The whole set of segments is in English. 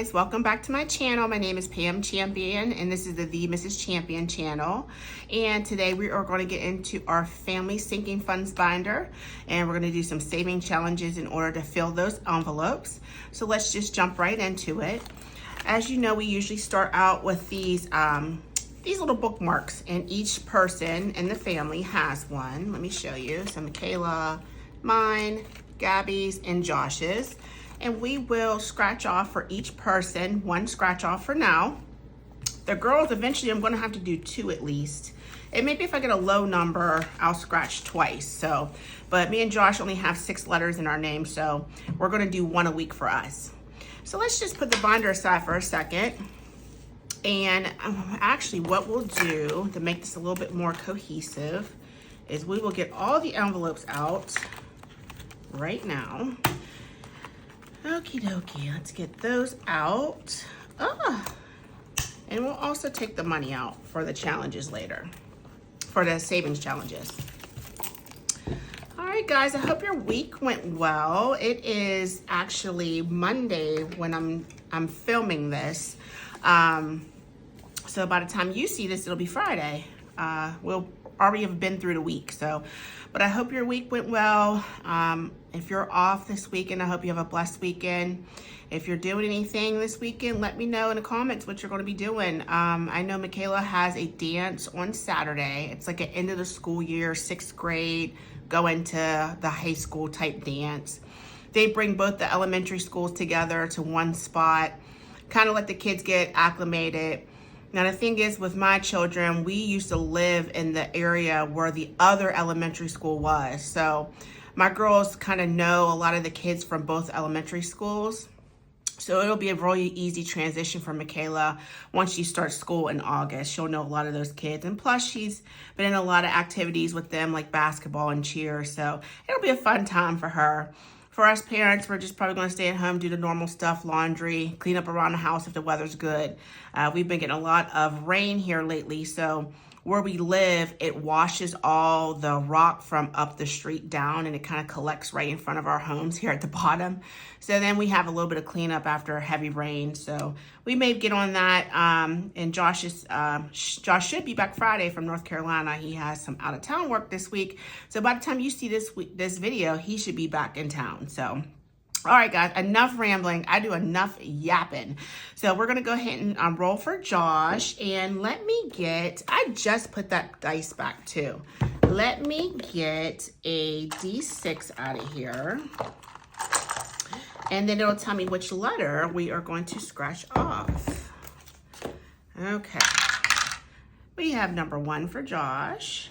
guys, welcome back to my channel. My name is Pam Champion and this is the Mrs. Champion channel. And today we are going to get into our family sinking funds binder and we're going to do some saving challenges in order to fill those envelopes. So let's just jump right into it. As you know, we usually start out with these little bookmarks, and each person in the family has one. Let me show you. So Michaela, mine, Gabby's, and Josh's. And we will scratch off for each person, one scratch off for now. The girls, eventually I'm gonna have to do two at least. And maybe if I get a low number, I'll scratch twice. So, but me and Josh only have 6 letters in our name, so we're gonna do one a week for us. So let's just put the binder aside for a second. And actually what we'll do to make this a little bit more cohesive is we will get all the envelopes out right now. Okie dokie, let's get those out. And we'll also take the money out for the challenges later, for the savings challenges. All right, guys, I hope your week went well. It is actually Monday when I'm filming this. So by the time you see this, it'll be Friday. We'll already have been through the week, so. But I hope your week went well. If you're off this weekend, I hope you have a blessed weekend. If you're doing anything this weekend, let me know in the comments what you're gonna be doing. I know Michaela has a dance on Saturday. It's like an end of the school year, 6th grade, go into the high school type dance. They bring both the elementary schools together to one spot, kind of let the kids get acclimated. Now, the thing is, with my children, we used to live in the area where the other elementary school was. So my girls kind of know a lot of the kids from both elementary schools. So it'll be a really easy transition for Michaela once she starts school in August. She'll know a lot of those kids. And plus, she's been in a lot of activities with them, like basketball and cheer. So it'll be a fun time for her. For us parents, we're just probably going to stay at home, do the normal stuff, laundry, clean up around the house if the weather's good. We've been getting a lot of rain here lately, so where we live, it washes all the rock from up the street down, and it kind of collects right in front of our homes here at the bottom. So then we have a little bit of cleanup after a heavy rain. So we may get on that. And Josh should be back Friday from North Carolina. He has some out of town work this week. So by the time you see this video, he should be back in town. So. All right, guys, enough rambling. I do enough yapping. So we're going to go ahead and roll for Josh. And let me get, I just put that dice back too. Let me get a D6 out of here. And then it'll tell me which letter we are going to scratch off. Okay. We have number 1 for Josh.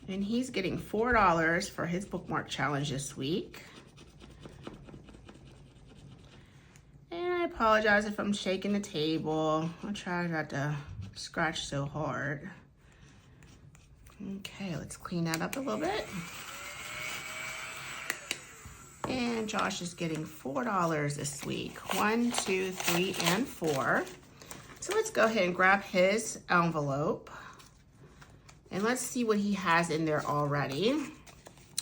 And he's getting $4 for his bookmark challenge this week. I apologize if I'm shaking the table. I'll try not to scratch so hard. Okay, let's clean that up a little bit. And Josh is getting $4 this week. 1, 2, 3, and 4. So let's go ahead and grab his envelope. And let's see what he has in there already.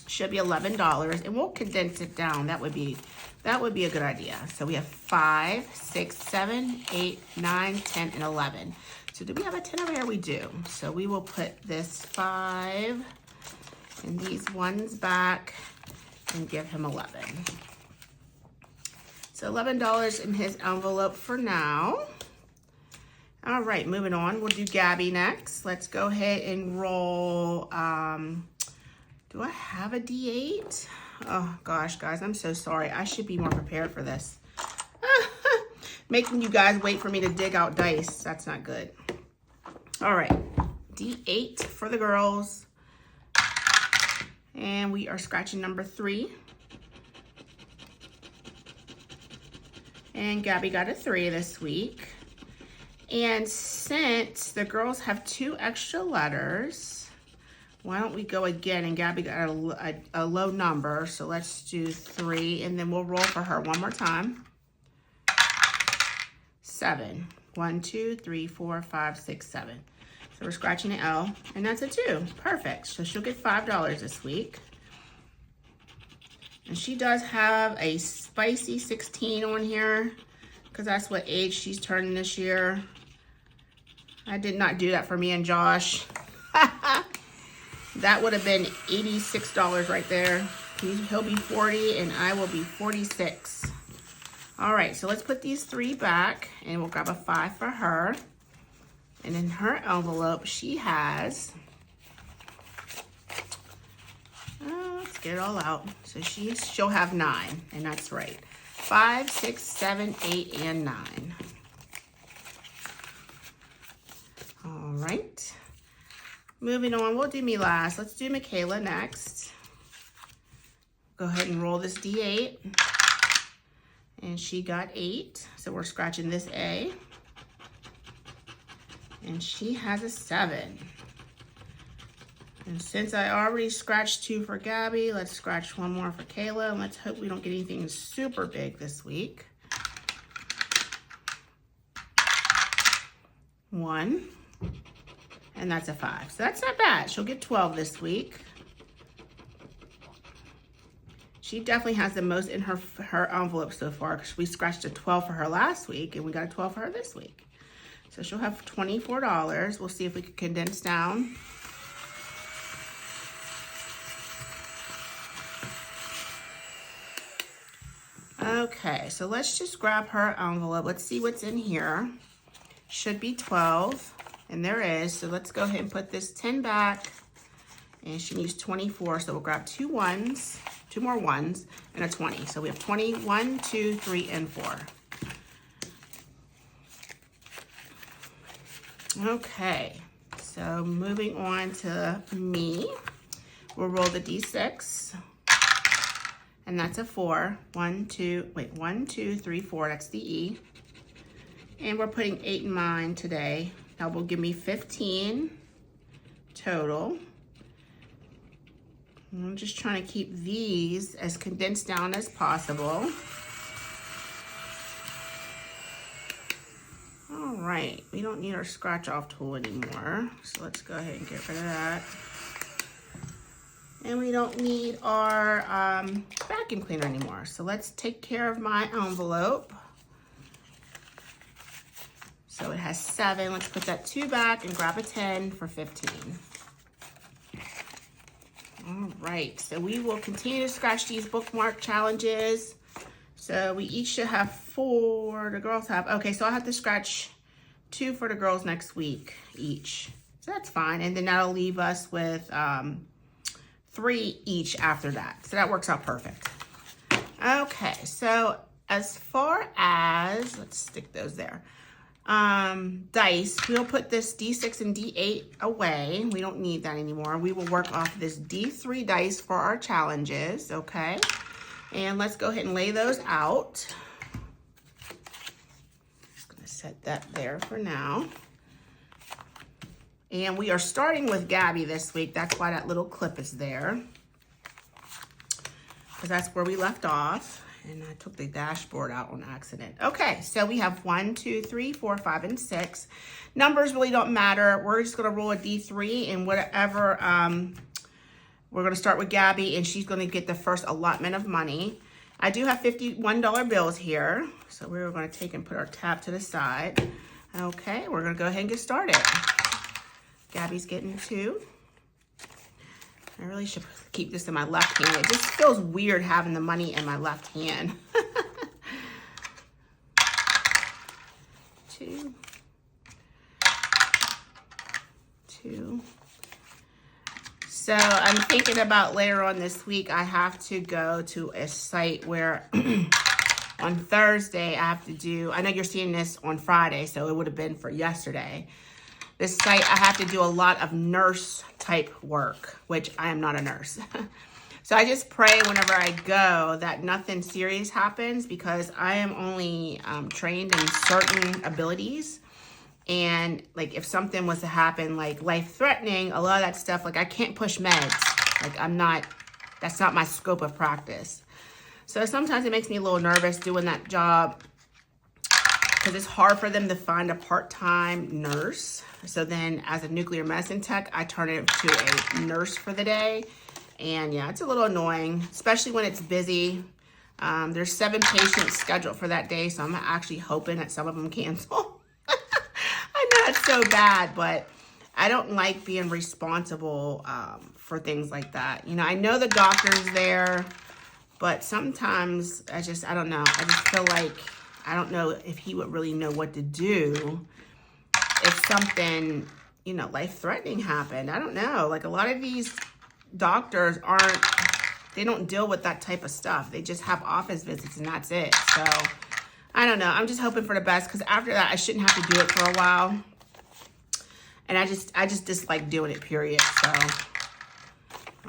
Should be $11, and we'll condense it down. That would be a good idea. So we have 5, 6, 7, 8, 9, 10, and 11. So do we have a 10 over here? We do. So we will put this 5 and these ones back and give him 11. So $11 in his envelope for now. All right, moving on. We'll do Gabby next. Let's go ahead and roll. Do I have a D8? Oh gosh, guys, I'm so sorry. I should be more prepared for this. Making you guys wait for me to dig out dice. That's not good. All right, D8 for the girls. And we are scratching number 3. And Gabby got a 3 this week. And since the girls have 2 extra letters, why don't we go again? And Gabby got a low number, so let's do 3, and then we'll roll for her one more time. 7. 1, 2, 3, 4, 5, 6, 7. So we're scratching an L, and that's a 2. Perfect. So she'll get $5 this week. And she does have a spicy 16 on here. because that's what age she's turning this year. I did not do that for me and Josh. That would have been $86 right there. He'll be 40 and I will be 46. All right, so let's put these 3 back and we'll grab a 5 for her. And in her envelope, she has, let's get it all out. So she'll have 9, and that's right. 5, 6, 7, 8, and 9. All right. Moving on, we'll do me last. Let's do Michaela next. Go ahead and roll this D8. And she got 8, so we're scratching this A. And she has a 7. And since I already scratched 2 for Gabby, let's scratch 1 more for Kayla. And let's hope we don't get anything super big this week. 1. And that's a 5. So that's not bad. She'll get 12 this week. She definitely has the most in her envelope so far, because we scratched a 12 for her last week and we got a 12 for her this week. So she'll have $24. We'll see if we can condense down. Okay, so let's just grab her envelope. Let's see what's in here. Should be 12, and there is. So let's go ahead and put this 10 back. And she needs 24, so we'll grab 2 ones, 2 more ones, and a 20. So we have 20, 1, 2, 3, and 4. Okay, so moving on to me. We'll roll the D6, and that's a 4. 1, 2, 3, 4, that's the E. And we're putting 8 in mine today. That will give me 15 total. I'm just trying to keep these as condensed down as possible. All right, we don't need our scratch off tool anymore. So let's go ahead and get rid of that. And we don't need our vacuum cleaner anymore. So let's take care of my envelope. So it has 7. Let's put that 2 back and grab a 10 for 15. All right, so we will continue to scratch these bookmark challenges. So we each should have 4. The girls have, okay, so I'll have to scratch 2 for the girls next week each. So that's fine. And then that'll leave us with 3 each after that. So that works out perfect. Okay, so as far as, let's stick those there. Dice, we'll put this D6 and D8 away. We don't need that anymore. We will work off this D3 dice for our challenges, okay? And let's go ahead and lay those out. Just gonna set that there for now. And we are starting with Gabby this week. That's why that little clip is there, because that's where we left off. And I took the dashboard out on accident. Okay, so we have 1, 2, 3, 4, 5, and 6. Numbers really don't matter. We're just gonna roll a D3 and whatever, we're gonna start with Gabby and she's gonna get the first allotment of money. I do have $51 bills here. So we're gonna take and put our tab to the side. Okay, we're gonna go ahead and get started. Gabby's getting 2. I really should keep this in my left hand. It just feels weird having the money in my left hand. 2. 2. So I'm thinking about later on this week, I have to go to a site where on Thursday I have to do, I know you're seeing this on Friday, so it would have been for yesterday. This site, I have to do a lot of nurse type work, which I am not a nurse. So I just pray whenever I go that nothing serious happens, because I am only trained in certain abilities. And like if something was to happen, like life threatening, a lot of that stuff, like I can't push meds. Like that's not my scope of practice. So sometimes it makes me a little nervous doing that job, because it's hard for them to find a part-time nurse. So then as a nuclear medicine tech, I turn it to a nurse for the day. And yeah, it's a little annoying, especially when it's busy. There's 7 patients scheduled for that day, so I'm actually hoping that some of them cancel. I know it's so bad, but I don't like being responsible for things like that. You know, I know the doctor's there, but sometimes I don't know. I just feel like I don't know if he would really know what to do if something, you know, life-threatening happened. I don't know. Like, a lot of these doctors they don't deal with that type of stuff. They just have office visits and that's it. So I don't know. I'm just hoping for the best, because after that I shouldn't have to do it for a while. And I just dislike doing it, period. So,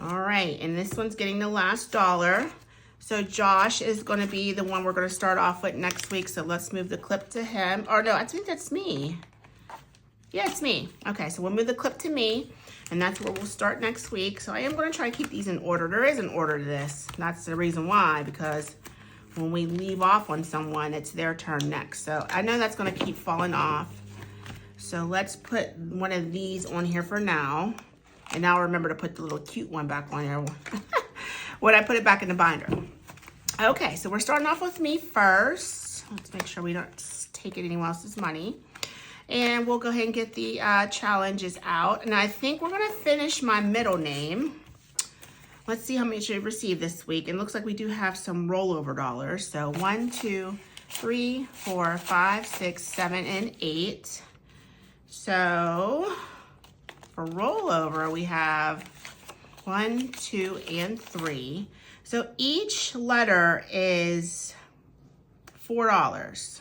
all right. And this one's getting the last dollar. So Josh is going to be the one we're going to start off with next week. So let's move the clip to him. Or no, I think that's me. Yeah, it's me. Okay, so we'll move the clip to me. And that's where we'll start next week. So I am going to try to keep these in order. There is an order to this. That's the reason why, because when we leave off on someone, it's their turn next. So I know that's going to keep falling off. So let's put one of these on here for now. And now remember to put the little cute one back on here when I put it back in the binder. Okay, so we're starting off with me first. Let's make sure we don't take anyone else's money. And we'll go ahead and get the challenges out. And I think we're gonna finish my middle name. Let's see how much we received this week. It looks like we do have some rollover dollars. So 1, 2, 3, 4, 5, 6, 7, and 8. So for rollover, we have 1, 2, and 3. So each letter is $4.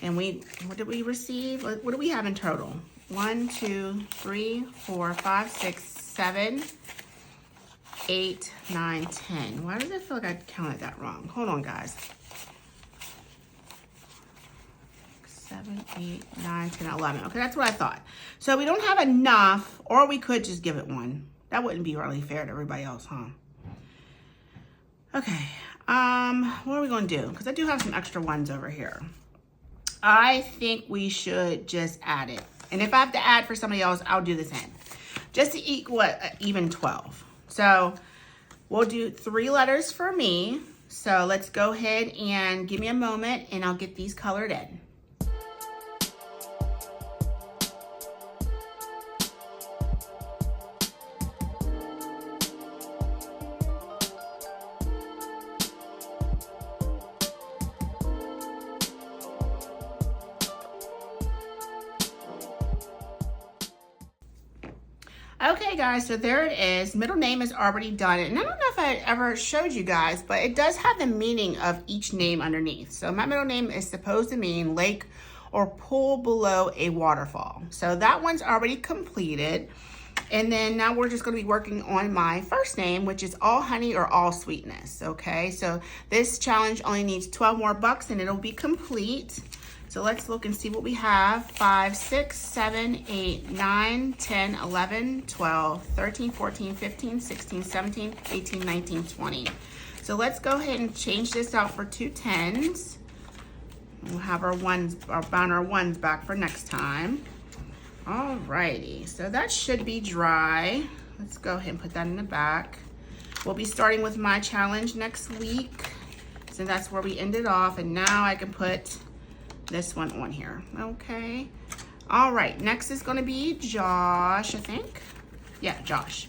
And what did we receive? What do we have in total? 1, 2, 3, 4, 5, 6, 7, 8, 9, 10. Why does it feel like I counted that wrong? Hold on, guys. 7, 8, 9, 10, 11. Okay, that's what I thought. So we don't have enough, or we could just give it 1. That wouldn't be really fair to everybody else, huh? Okay, what are we gonna do? Because I do have some extra ones over here. I think we should just add it. And if I have to add for somebody else, I'll do the same. Just to equal even 12. So we'll do 3 letters for me. So let's go ahead and give me a moment and I'll get these colored in. Okay guys, so there it is. Middle name is already done. And I don't know if I ever showed you guys, but it does have the meaning of each name underneath. So my middle name is supposed to mean lake or pool below a waterfall. So that one's already completed. And then now we're just gonna be working on my first name, which is all honey or all sweetness, okay? So this challenge only needs 12 more bucks and it'll be complete. So let's look and see what we have. 5, 6, 7, 8, 9, 10, 11, 12, 13, 14, 15, 16, 17, 18, 19, 20. So let's go ahead and change this out for 2 10s. We'll have our ones, bound our ones back for next time. Alrighty, so that should be dry. Let's go ahead and put that in the back. We'll be starting with my challenge next week. So that's where we ended off, and now I can put this one on here, okay? All right, next is gonna be Josh, I think. Yeah, Josh.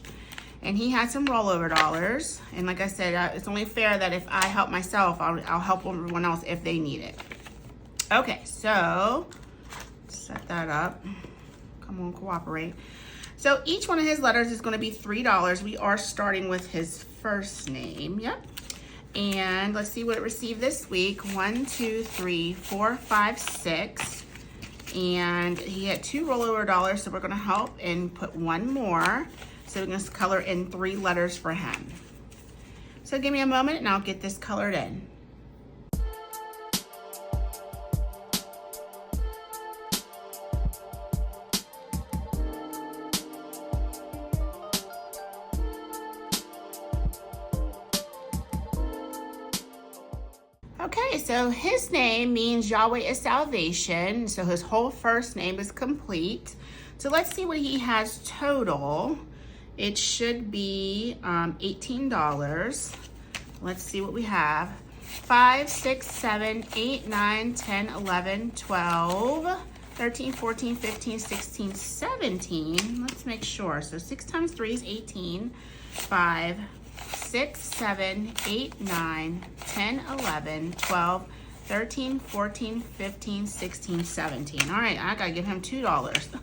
And he had some rollover dollars. And like I said, it's only fair that if I help myself, I'll help everyone else if they need it. Okay, so set that up. Come on, cooperate. So each one of his letters is gonna be $3. We are starting with his first name, yep. And let's see what it received this week. 1, 2, 3, 4, 5, 6. And he had 2 rollover dollars, so we're gonna help and put 1 more. So we're gonna color in 3 letters for him. So give me a moment and I'll get this colored in. Okay, so his name means Yahweh is salvation. So his whole first name is complete. So let's see what he has total. It should be $18. Let's see what we have. 5, 6, 7, 8, 9, 10, 11, 12, 13, 14, 15, 16, 17. Let's make sure. So 6 times 3 is 18. 5, 6, 7, 8, 9, 10, 11, 12, 13, 14, 15, 16, 17. All right, I gotta give him $2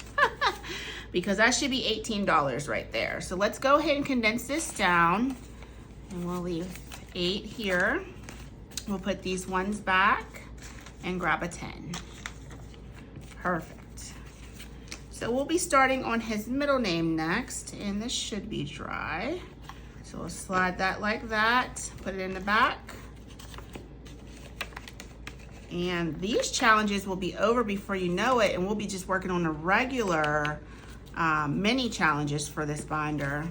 because that should be $18 right there. So let's go ahead and condense this down, and we'll leave 8 here. We'll put these ones back and grab a 10. Perfect. So we'll be starting on his middle name next, and this should be dry. So we'll slide that like that, put it in the back. And these challenges will be over before you know it, and we'll be just working on the regular mini challenges for this binder.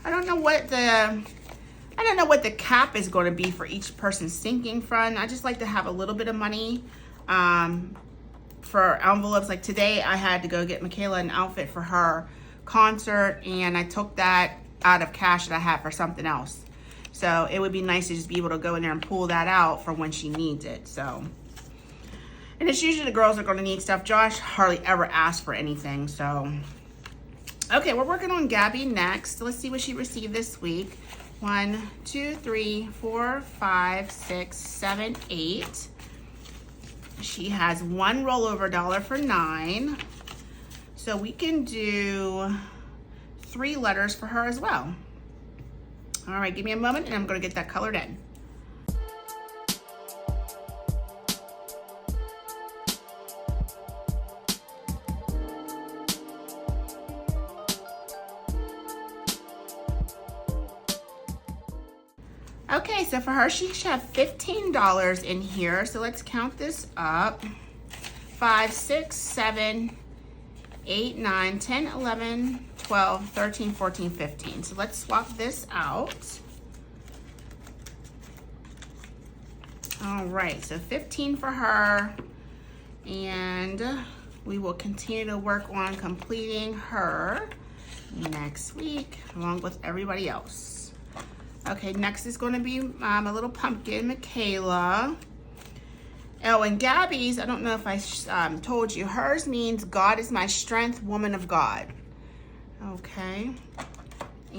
I don't know what the cap is going to be for each person's sinking fund. I just like to have a little bit of money for envelopes. Like today, I had to go get Michaela an outfit for her concert, and I took that out of cash that I had for something else. So it would be nice to just be able to go in there and pull that out for when she needs it. So, and it's usually the girls that are going to need stuff. Josh hardly ever asks for anything. So, okay, we're working on Gabby next. Let's see what she received this week. 1, 2, 3, 4, 5, 6, 7, 8. She has 1 rollover dollar for 9. So we can do 3 letters for her as well. All right, give me a moment and I'm gonna get that colored in. Okay, so for her, she should have $15 in here. So let's count this up. 5, 6, 7, 8, 9, 10, 11, 12, 13, 14, 15. So let's swap this out. All right, so 15 for her. And we will continue to work on completing her next week, along with everybody else. Okay, next is going to be a little pumpkin, Michaela. Oh, and Gabby's, I don't know if I told you, hers means God is my strength, woman of God. Okay,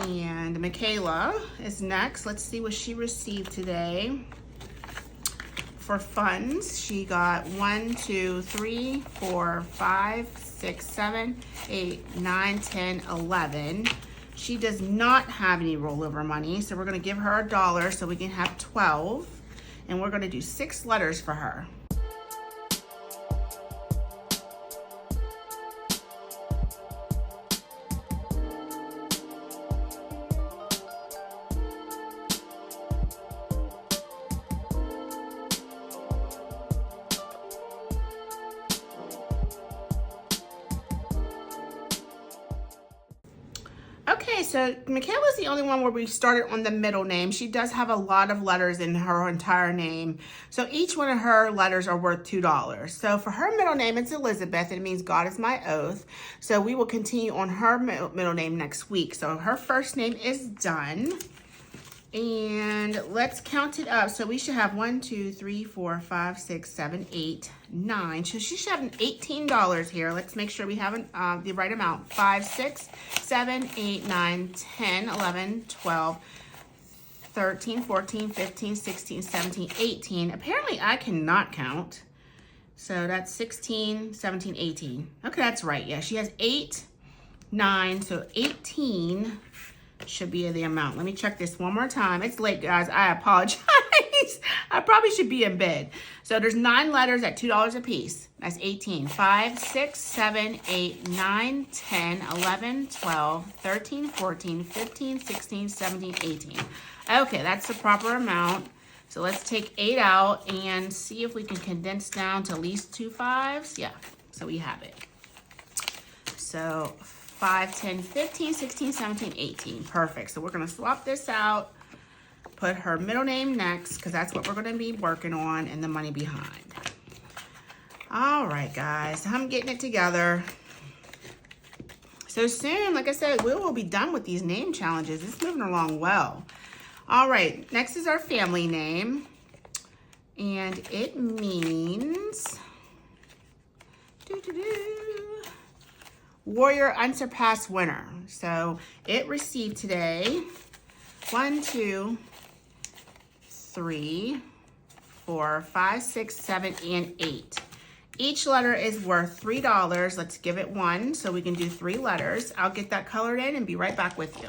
and Michaela is next. Let's see what she received today. For funds, she got 1, 2, 3, 4, 5, 6, 7, 8, 9, 10, 11. She does not have any rollover money, so we're gonna give her $1 so we can have 12. And we're gonna do 6 letters for her. Okay, so Michaela's the only one where we started on the middle name. She does have a lot of letters in her entire name. So each one of her letters are worth $2. So for her middle name, it's Elizabeth. It means God is my oath. So we will continue on her middle name next week. So her first name is done. And let's count it up. So we should have 1, 2, 3, 4, 5, 6, 7, 8, 9. So she should have $18 here. Let's make sure we have the right amount. 5, 6, 7, 8, 9, 10, 11, 12, 13, 14, 15, 16, 17, 18. Apparently I cannot count. So that's 16, 17, 18. Okay, that's right. Yeah, she has 8, 9, so 18 should be the amount. Let me check this one more time. It's late, guys. I apologize. I probably should be in bed. So there's 9 letters at $2 a piece. That's 18. 5, 6, 7, 8, 9, 10, 11, 12, 13, 14, 15, 16, 17, 18. Okay, that's the proper amount. So let's take 8 out and see if we can condense down to at least 2 5s. Yeah, so we have it. So 5, 10, 15, 16, 17, 18. Perfect. So we're going to swap this out, put her middle name next, because that's what we're going to be working on, and the money behind. All right, guys. I'm getting it together. So soon, like I said, we will be done with these name challenges. It's moving along well. All right, next is our family name. And it means Warrior Unsurpassed Winner. So it received today 1, 2, 3, 4, 5, 6, 7, and 8. Each letter is worth $3. Let's give it 1 so we can do 3 letters. I'll get that colored in and be right back with you.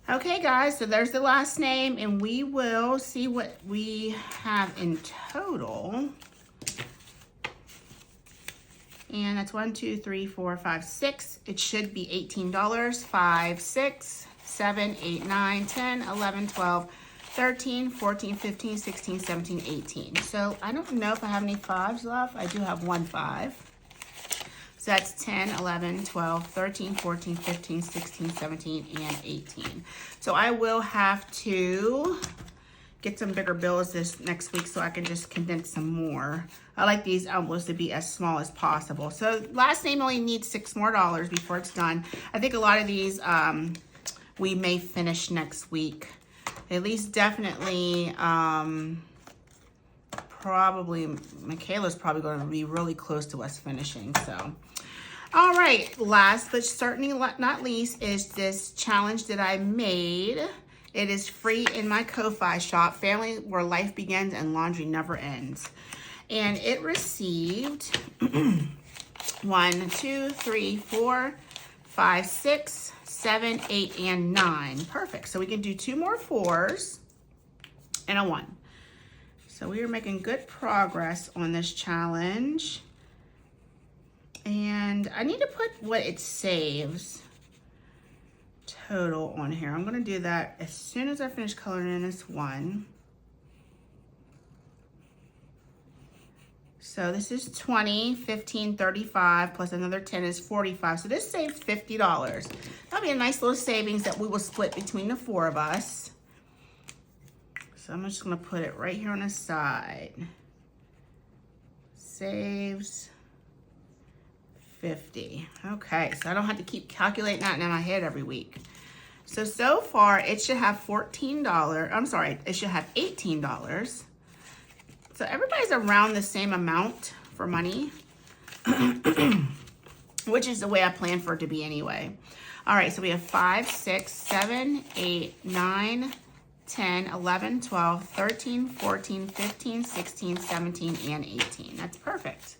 Okay guys, so there's the last name, and we will see what we have in total. And that's 1, 2, 3, 4, 5, 6. It should be $18. 5, 6, 7, 8, 9, 10, 11, 12, 13, 14, 15, 16, 17, 18. So I don't know if I have any 5s left. I do have 1 5. So that's 10, 11, 12, 13, 14, 15, 16, 17, and 18. So I will have to get some bigger bills this next week so I can just condense some more. I like these envelopes to be as small as possible. So last name only needs $6 more before it's done. I think a lot of these we may finish next week. At least definitely probably Michaela's probably going to be really close to us finishing. So all right, last but certainly not least is this challenge that I made. It is free in my KOFI shop, Family Where Life Begins and Laundry Never Ends. And it received 1, 2, 3, 4, 5, 6, 7, 8, and 9. Perfect. So we can do 2 more 4s and a 1. So we are making good progress on this challenge. And I need to put what it saves total on here. I'm going to do that as soon as I finish coloring in this one. So this is 20, 15, 35, plus another 10 is 45. So this saves $50. That'll be a nice little savings that we will split between the 4 of us. So I'm just going to put it right here on the side. Saves 50. Okay, so I don't have to keep calculating that in my head every week. So far it should have $14. I'm sorry, it should have $18. So everybody's around the same amount for money, which is the way I plan for it to be anyway. All right, so we have 5, 6, 7, 8, 9, 10, 11, 12, 13, 14, 15, 16, 17, and 18. That's perfect.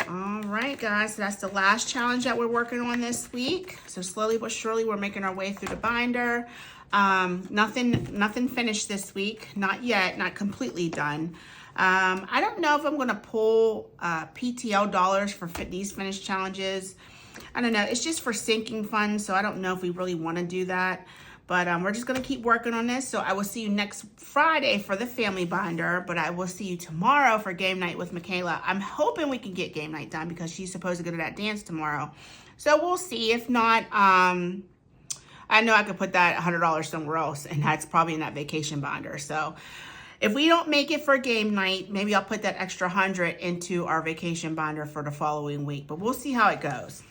All right, guys, so that's the last challenge that we're working on this week. So slowly but surely, we're making our way through the binder. Nothing finished this week, not yet, not completely done. I don't know if I'm gonna pull PTO dollars for these finished challenges. I don't know, it's just for sinking funds, so I don't know if we really wanna do that. But we're just gonna keep working on this. So I will see you next Friday for the family binder, but I will see you tomorrow for game night with Michaela. I'm hoping we can get game night done because she's supposed to go to that dance tomorrow. So we'll see. If not, I know I could put that $100 somewhere else, and that's probably in that vacation binder. So if we don't make it for game night, maybe I'll put that extra 100 into our vacation binder for the following week, but we'll see how it goes.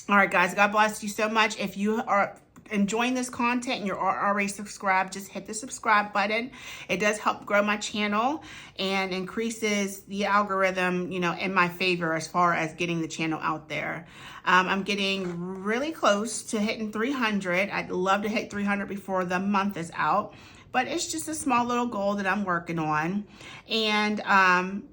All right, guys, God bless you so much. If you are enjoying this content and you're already subscribed, just hit the subscribe button. It does help grow my channel and increases the algorithm, you know, in my favor as far as getting the channel out there. I'm getting really close to hitting 300. I'd love to hit 300 before the month is out, but it's just a small little goal that I'm working on. And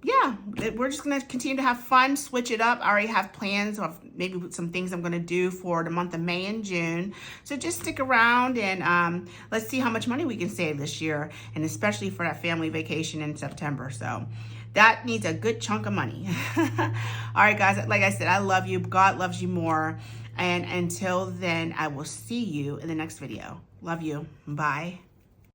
yeah, we're just gonna continue to have fun, switch it up. I already have plans of maybe some things I'm gonna do for the month of May and June. So just stick around and let's see how much money we can save this year, and especially for that family vacation in September. So that needs a good chunk of money. All right, guys, like I said, I love you. God loves you more. And until then, I will see you in the next video. Love you. Bye.